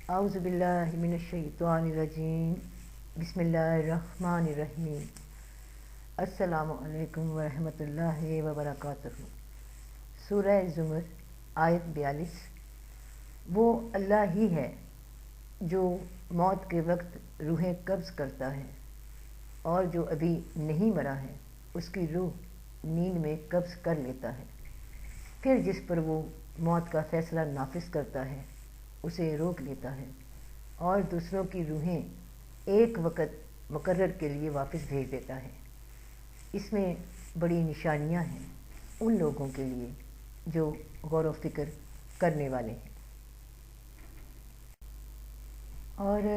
اعوذ باللہ من الشیطان الرجیم بسم اللہ الرحمن الرحیم السلام علیکم ورحمۃ اللہ وبرکاتہ۔ سورہ زمر آیت 42۔ وہ اللہ ہی ہے جو موت کے وقت روحیں قبض کرتا ہے، اور جو ابھی نہیں مرا ہے اس کی روح نیند میں قبض کر لیتا ہے، پھر جس پر وہ موت کا فیصلہ نافذ کرتا ہے اسے روک لیتا ہے، اور دوسروں کی روحیں ایک وقت مقرر کے لیے واپس بھیج دیتا ہے۔ اس میں بڑی نشانیاں ہیں ان لوگوں کے لیے جو غور و فکر کرنے والے ہیں۔ اور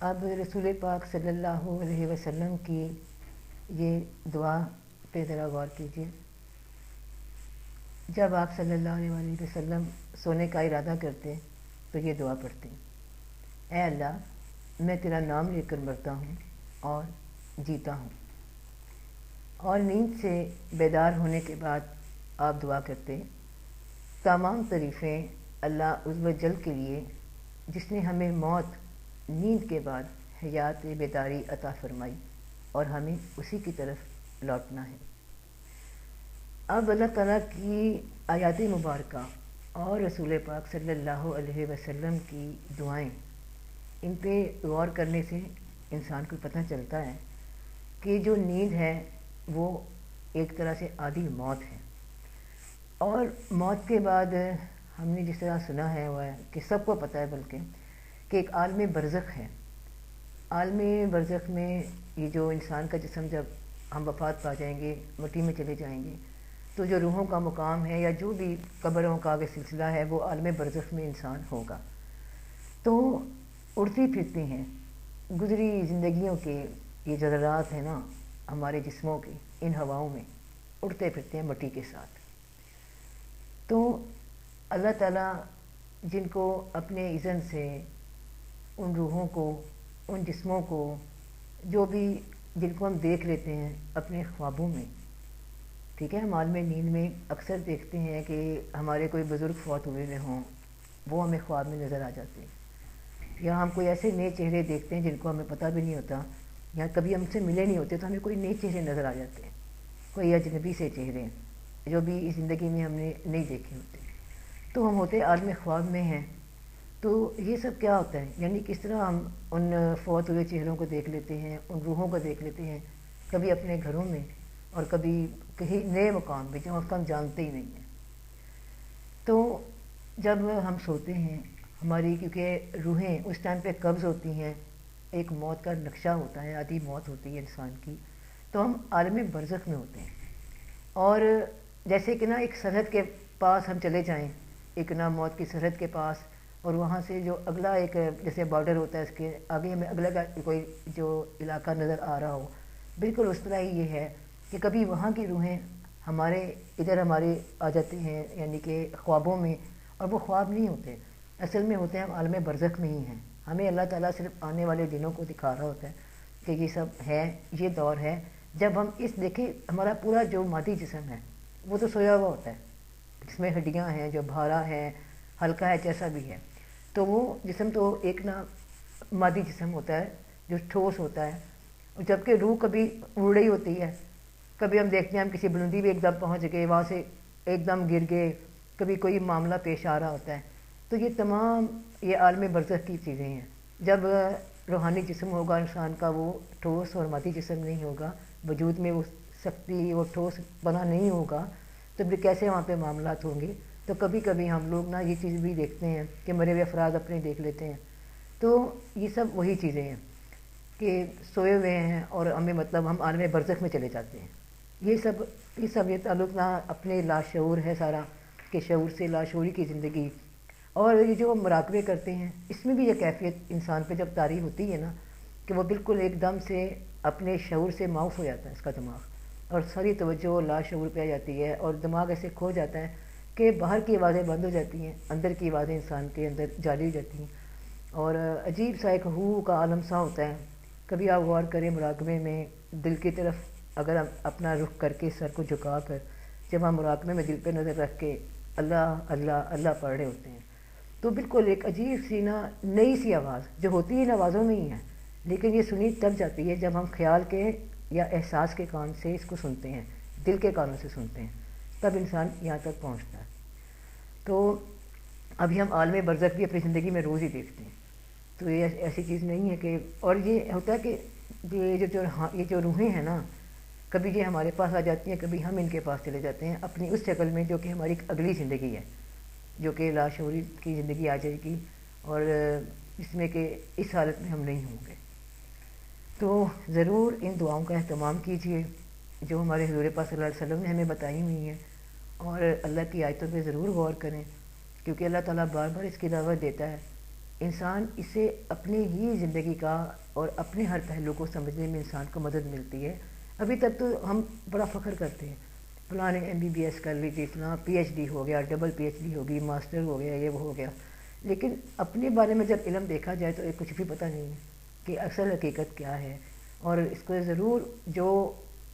اب رسول پاک صلی اللہ علیہ وسلم کی یہ دعا پہ ذرا غور کیجیے۔ جب آپ صلی اللہ علیہ وسلم سونے کا ارادہ کرتے تو یہ دعا پڑھتے: اے اللہ، میں تیرا نام لے کر مرتا ہوں اور جیتا ہوں۔ اور نیند سے بیدار ہونے کے بعد آپ دعا کرتے: تمام تعریفیں اللہ عز و جل کے لیے جس نے ہمیں موت نیند کے بعد حیات بیداری عطا فرمائی اور ہمیں اسی کی طرف لوٹنا ہے۔ اب اللہ تعالیٰ کی آیات مبارکہ اور رسول پاک صلی اللہ علیہ وسلم کی دعائیں، ان پہ غور کرنے سے انسان کو پتہ چلتا ہے کہ جو نیند ہے وہ ایک طرح سے آدھی موت ہے، اور موت کے بعد ہم نے جس طرح سنا ہے وہ ہے کہ سب کو پتہ ہے بلکہ کہ ایک عالم برزخ ہے۔ عالم برزخ میں یہ جو انسان کا جسم، جب ہم وفات پا جائیں گے، مٹی میں چلے جائیں گے، تو جو روحوں کا مقام ہے یا جو بھی قبروں کا آگے سلسلہ ہے وہ عالم برزخ میں انسان ہوگا۔ تو اڑتی پھرتی ہیں گزری زندگیوں کے یہ ذرات ہیں نا ہمارے جسموں کے، ان ہواؤں میں اڑتے پھرتے ہیں مٹی کے ساتھ۔ تو اللہ تعالیٰ جن کو اپنے اذن سے ان روحوں کو، ان جسموں کو، جو بھی جن کو ہم دیکھ لیتے ہیں اپنے خوابوں میں، ٹھیک ہے، ہم عالم نیند میں اکثر دیکھتے ہیں کہ ہمارے کوئی بزرگ فوت ہوئے ہوں، وہ ہمیں خواب میں نظر آ جاتے ہیں، یا ہم کوئی ایسے نئے چہرے دیکھتے ہیں جن کو ہمیں پتہ بھی نہیں ہوتا، یا کبھی ہم سے ملے نہیں ہوتے تو ہمیں کوئی نئے چہرے نظر آ جاتے ہیں، کوئی اجنبی سے چہرے جو بھی اس زندگی میں ہم نے نہیں دیکھے ہوتے، تو ہم ہوتے عالم خواب میں ہیں۔ تو یہ سب کیا ہوتا ہے، یعنی کس طرح ہم ان فوت ہوئے چہروں کو دیکھ لیتے ہیں، ان روحوں کو دیکھ لیتے ہیں، کبھی اپنے گھروں میں اور کبھی کہیں نئے مقام پہ جو ہم جانتے ہی نہیں ہیں۔ تو جب ہم سوتے ہیں ہماری کیونکہ روحیں اس ٹائم پہ قبض ہوتی ہیں، ایک موت کا نقشہ ہوتا ہے، آدھی موت ہوتی ہے انسان کی، تو ہم عالم برزخ میں ہوتے ہیں۔ اور جیسے کہ نا ایک سرحد کے پاس ہم چلے جائیں، ایک نا موت کی سرحد کے پاس، اور وہاں سے جو اگلا ایک جیسے بارڈر ہوتا ہے اس کے آگے ہمیں اگلا کا کوئی جو علاقہ نظر آ رہا ہو، بالکل اس طرح ہی یہ ہے کہ کبھی وہاں کی روحیں ہمارے ادھر ہمارے آ جاتے ہیں، یعنی کہ خوابوں میں، اور وہ خواب نہیں ہوتے، اصل میں ہوتے ہیں ہم عالم برزخ میں ہی ہیں۔ ہمیں اللہ تعالیٰ صرف آنے والے دنوں کو دکھا رہا ہوتا ہے کہ یہ سب ہے، یہ دور ہے جب ہم اس دیکھیں ہمارا پورا جو مادی جسم ہے وہ تو سویا ہوا ہوتا ہے، جس میں ہڈیاں ہیں، جو بھارا ہے، ہلکا ہے، جیسا بھی ہے، تو وہ جسم تو ایک نا مادی جسم ہوتا ہے جو ٹھوس ہوتا ہے، اور جبکہ روح کبھی اڑ رہی ہوتی ہے، کبھی ہم دیکھتے ہیں ہم کسی بلندی پہ ایک دم پہنچ گئے، وہاں سے ایک دم گر گئے، کبھی کوئی معاملہ پیش آ رہا ہوتا ہے۔ تو یہ تمام یہ عالم برزخ کی چیزیں ہیں۔ جب روحانی جسم ہوگا انسان کا، وہ ٹھوس اور مادی جسم نہیں ہوگا، وجود میں وہ سختی، وہ ٹھوس بنا نہیں ہوگا، تو پھر کیسے وہاں پہ معاملات ہوں گے؟ تو کبھی کبھی ہم لوگ نا یہ چیز بھی دیکھتے ہیں کہ مرے ہوئے افراد اپنے دیکھ لیتے ہیں۔ تو یہ سب وہی چیزیں ہیں کہ سوئے ہوئے ہیں اور ہمیں مطلب ہم عالم برزخ میں چلے جاتے ہیں۔ یہ تعلق نہ اپنے لاشعور ہے سارا، کہ شعور سے لاشعوری کی زندگی، اور یہ جو مراقبے کرتے ہیں اس میں بھی یہ کیفیت انسان پہ جب طاری ہوتی ہے نا کہ وہ بالکل ایک دم سے اپنے شعور سے معاف ہو جاتا ہے اس کا دماغ، اور ساری توجہ لاشعور پہ آ جاتی ہے، اور دماغ ایسے کھو جاتا ہے کہ باہر کی آوازیں بند ہو جاتی ہیں، اندر کی آوازیں انسان کے اندر جاری ہو جاتی ہیں، اور عجیب سا ایک ہو کا عالم سا ہوتا ہے۔ کبھی آپ غور کریں مراقبے میں دل کی طرف، اگر ہم اپنا رخ کر کے سر کو جھکا کر جب ہم مراقبے میں دل پہ نظر رکھ کے اللہ اللہ اللہ پڑھ رہے ہوتے ہیں، تو بالکل ایک عجیب سی نا نئی سی آواز جو ہوتی ہے ان آوازوں میں ہی ہے، لیکن یہ سنی تب جاتی ہے جب ہم خیال کے یا احساس کے کان سے اس کو سنتے ہیں، دل کے کانوں سے سنتے ہیں، تب انسان یہاں تک پہنچتا ہے۔ تو ابھی ہم عالم برزخ بھی اپنی زندگی میں روز ہی دیکھتے ہیں، تو یہ ایسی چیز نہیں ہے کہ، اور یہ ہوتا ہے کہ یہ جو روحیں ہیں نا، کبھی یہ ہمارے پاس آ جاتی ہیں، کبھی ہم ان کے پاس چلے جاتے ہیں اپنی اس شکل میں جو کہ ہماری اگلی زندگی ہے، جو کہ لاشعوری کی زندگی آ جائے گی، اور اس میں کہ اس حالت میں ہم نہیں ہوں گے۔ تو ضرور ان دعاؤں کا اہتمام کیجیے جو ہمارے حضور پاک صلی اللہ علیہ وسلم نے ہمیں بتائی ہوئی ہیں، اور اللہ کی آیتوں پہ ضرور غور کریں، کیونکہ اللہ تعالیٰ بار بار اس کی دعوت دیتا ہے۔ انسان اسے اپنی ہی زندگی کا اور اپنے ہر پہلو کو سمجھنے میں انسان کو مدد ملتی ہے۔ ابھی تک تو ہم بڑا فخر کرتے ہیں، فلاں نے MBBS کر لی تھی، فلاں PhD ہو گیا، ڈبل PhD ہو گئی، ماسٹر ہو گیا، یہ وہ ہو گیا، لیکن اپنے بارے میں جب علم دیکھا جائے تو کچھ بھی پتہ نہیں ہے کہ اصل حقیقت کیا ہے۔ اور اس کو ضرور جو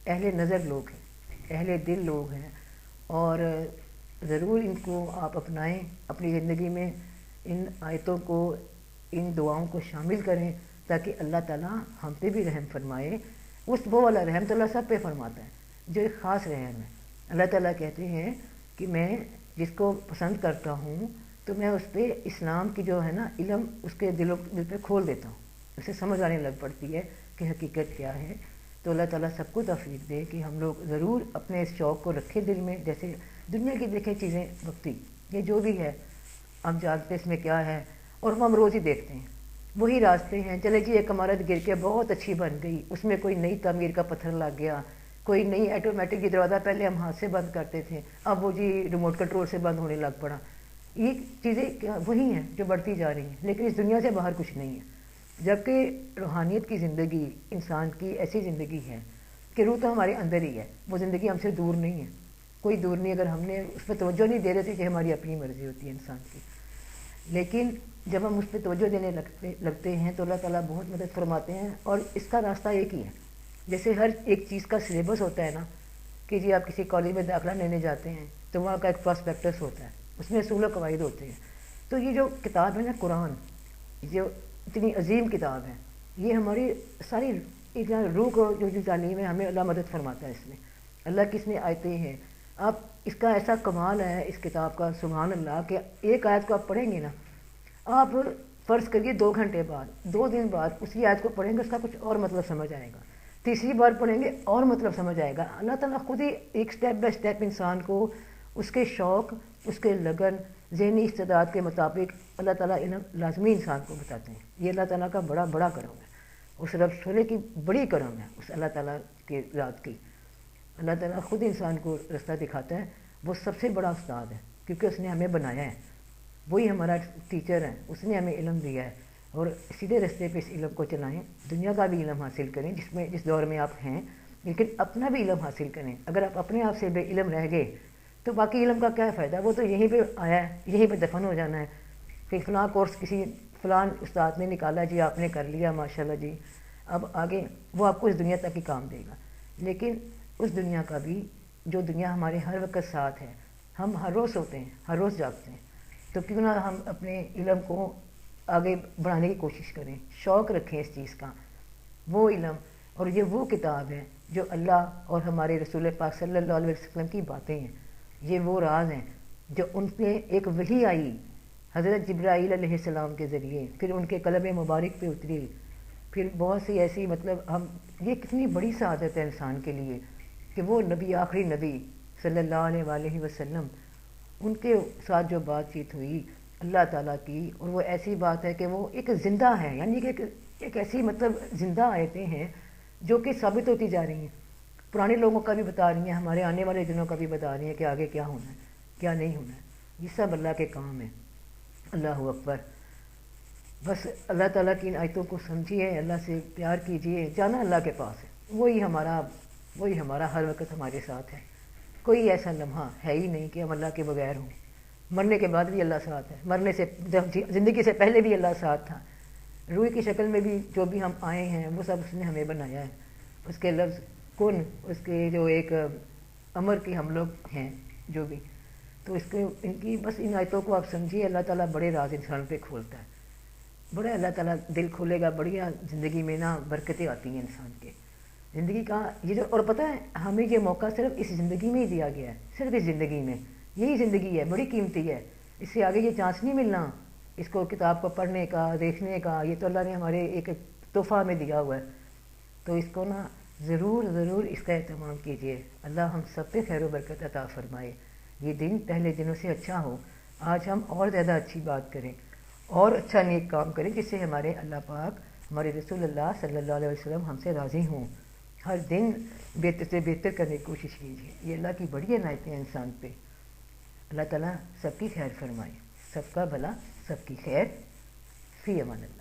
اہل نظر لوگ ہیں، اہل دل لوگ ہیں، اور ضرور ان کو آپ اپنائیں اپنی زندگی میں، ان آیتوں کو، ان دعاؤں کو شامل کریں، تاکہ اللہ تعالیٰ ہم پہ بھی رحم فرمائے۔ وہ والا رحم تو اللہ سب پہ فرماتا ہے جو ایک خاص رحم ہے۔ اللہ تعالیٰ کہتے ہیں کہ میں جس کو پسند کرتا ہوں تو میں اس پہ اسلام کی جو ہے نا علم اس کے دل پہ کھول دیتا ہوں، اسے سمجھ آنے لگ پڑتی ہے کہ حقیقت کیا ہے۔ تو اللہ تعالیٰ سب کو توفیق دے کہ ہم لوگ ضرور اپنے اس شوق کو رکھیں دل میں۔ جیسے دنیا کی دیکھیں چیزیں وقتی، یہ جو بھی ہے ہم جانتے اس میں کیا ہے، اور ہم روز ہی دیکھتے ہیں وہی راستے ہیں۔ چلے جی ایک عمارت گر کے بہت اچھی بن گئی، اس میں کوئی نئی تعمیر کا پتھر لگ گیا، کوئی نئی آٹومیٹک کی دروازہ پہلے ہم ہاتھ سے بند کرتے تھے، اب وہ جی ریموٹ کنٹرول سے بند ہونے لگ پڑا۔ یہ چیزیں کیا وہی ہیں جو بڑھتی جا رہی ہیں، لیکن اس دنیا سے باہر کچھ نہیں ہے۔ جبکہ روحانیت کی زندگی انسان کی ایسی زندگی ہے کہ روح تو ہمارے اندر ہی ہے، وہ زندگی ہم سے دور نہیں ہے، کوئی دور نہیں۔ اگر ہم نے اس پہ توجہ نہیں دے رہے تھے کہ ہماری اپنی مرضی ہوتی ہے انسان کی، لیکن جب ہم اس پہ توجہ دینے لگتے ہیں تو اللہ تعالیٰ بہت مدد فرماتے ہیں۔ اور اس کا راستہ ایک ہی ہے، جیسے ہر ایک چیز کا سلیبس ہوتا ہے نا، کہ جی آپ کسی کالج میں داخلہ لینے جاتے ہیں تو وہاں کا ایک پراسپیکٹس ہوتا ہے، اس میں اصول و قواعد ہوتے ہیں۔ تو یہ جو کتاب ہے نا قرآن، جو اتنی عظیم کتاب ہے، یہ ہماری ساری روح کو جو تعلیم ہے، ہمیں اللہ مدد فرماتا ہے اس میں۔ اللہ کی اس میں آیتیں ہیں، آپ اس کا ایسا کمال ہے اس کتاب کا، سبحان اللہ، کہ ایک آیت کو آپ پڑھیں گے نا، آپ فرض کریے 2 گھنٹے بعد، 2 دن بعد اسی آیت کو پڑھیں گے، اس کا کچھ اور مطلب سمجھ آئے گا، تیسری بار پڑھیں گے اور مطلب سمجھ آئے گا۔ اللہ تعالیٰ خود ہی ایک سٹیپ بائی سٹیپ انسان کو اس کے شوق، اس کے لگن، ذہنی استعداد کے مطابق اللہ تعالیٰ علم لازمی انسان کو بتاتے ہیں۔ یہ اللہ تعالیٰ کا بڑا بڑا کرم ہے، اس رب سولے کی بڑی کرم ہے اس اللہ تعالیٰ کے ذات کی۔ اللہ تعالیٰ خود انسان کو رستہ دکھاتا ہے، وہ سب سے بڑا استاد ہے، کیونکہ اس نے ہمیں بنایا ہے، وہی ہمارا ٹیچر ہے، اس نے ہمیں علم دیا ہے۔ اور سیدھے رستے پہ اس علم کو چلائیں، دنیا کا بھی علم حاصل کریں جس دور میں آپ ہیں، لیکن اپنا بھی علم حاصل کریں۔ اگر آپ اپنے آپ سے بے علم رہ گئے تو باقی علم کا کیا فائدہ، وہ تو یہیں پہ آیا ہے، یہیں پہ دفن ہو جانا ہے۔ کہ فلاں کورس کسی فلاں استاد نے نکالا جی، آپ نے کر لیا ماشاءاللہ جی، اب آگے وہ آپ کو اس دنیا تک ہی کام دے گا، لیکن اس دنیا کا بھی، جو دنیا ہمارے ہر وقت ساتھ ہے، ہم ہر روز سوتے ہیں، ہر روز جاگتے ہیں، تو کیوں نہ ہم اپنے علم کو آگے بڑھانے کی کوشش کریں، شوق رکھیں اس چیز کا۔ وہ علم اور یہ وہ کتاب ہے جو اللہ اور ہمارے رسول پاک صلی اللہ علیہ وسلم کی باتیں ہیں، یہ وہ راز ہیں جو ان پہ ایک وحی آئی حضرت جبرائیل علیہ السلام کے ذریعے، پھر ان کے قلب مبارک پہ اتری، پھر بہت سی ایسی مطلب یہ کتنی بڑی سعادت ہے انسان کے لیے کہ وہ نبی، آخری نبی صلی اللہ علیہ وآلہ وسلم، ان کے ساتھ جو بات چیت ہوئی اللہ تعالیٰ کی، اور وہ ایسی بات ہے کہ وہ ایک زندہ ہے، یعنی کہ ایک ایسی مطلب زندہ آیتیں ہیں جو کہ ثابت ہوتی جا رہی ہیں، پرانے لوگوں کا بھی بتا رہی ہیں، ہمارے آنے والے دنوں کا بھی بتا رہی ہیں کہ آگے کیا ہونا ہے کیا نہیں ہونا ہے۔ یہ سب اللہ کے کام ہیں۔ اللہ اکبر۔ بس اللہ تعالیٰ کی ان آیتوں کو سمجھیے، اللہ سے پیار کیجیے، جانا اللہ کے پاس ہے، وہی ہمارا ہر وقت ہمارے ساتھ ہے۔ کوئی ایسا لمحہ ہے ہی نہیں کہ ہم اللہ کے بغیر ہوں۔ مرنے کے بعد بھی اللہ ساتھ ہے، مرنے سے زندگی سے پہلے بھی اللہ ساتھ تھا، روح کی شکل میں بھی جو بھی ہم آئے ہیں وہ سب اس نے ہمیں بنایا ہے۔ اس کے لفظ کن، اس کے جو ایک امر کی ہم لوگ ہیں جو بھی، تو اس کو ان کی بس ان آیتوں کو آپ سمجھیے، اللہ تعالیٰ بڑے راز انسان پہ کھولتا ہے، بڑے اللہ تعالیٰ دل کھولے گا، بڑھیا زندگی میں نا برکتیں آتی ہیں انسان کے زندگی کا یہ جو. اور پتہ ہے ہمیں یہ موقع صرف اس زندگی میں ہی دیا گیا ہے، صرف اس زندگی میں، یہی زندگی ہے، بڑی قیمتی ہے، اس سے آگے یہ چانس نہیں ملنا اس کو کتاب کو پڑھنے کا، دیکھنے کا. یہ تو اللہ نے ہمارے ایک تحفہ میں دیا ہوا ہے، تو اس کو نا ضرور ضرور اس کا اہتمام کیجیے. اللہ ہم سب پہ خیر و برکت عطا فرمائے، یہ دن پہلے دنوں سے اچھا ہو، آج ہم اور زیادہ اچھی بات کریں اور اچھا نیک کام کریں جس سے ہمارے اللہ پاک، ہمارے رسول اللہ صلی اللہ علیہ وسلم ہم سے راضی ہوں. ہر دن بہتر سے بہتر کرنے کی کوشش کیجیے، یہ اللہ کی بڑی عنایتیں ہیں انسان پہ. اللہ تعالیٰ سب کی خیر فرمائے، سب کا بھلا، سب کی خیر. فی امان اللہ.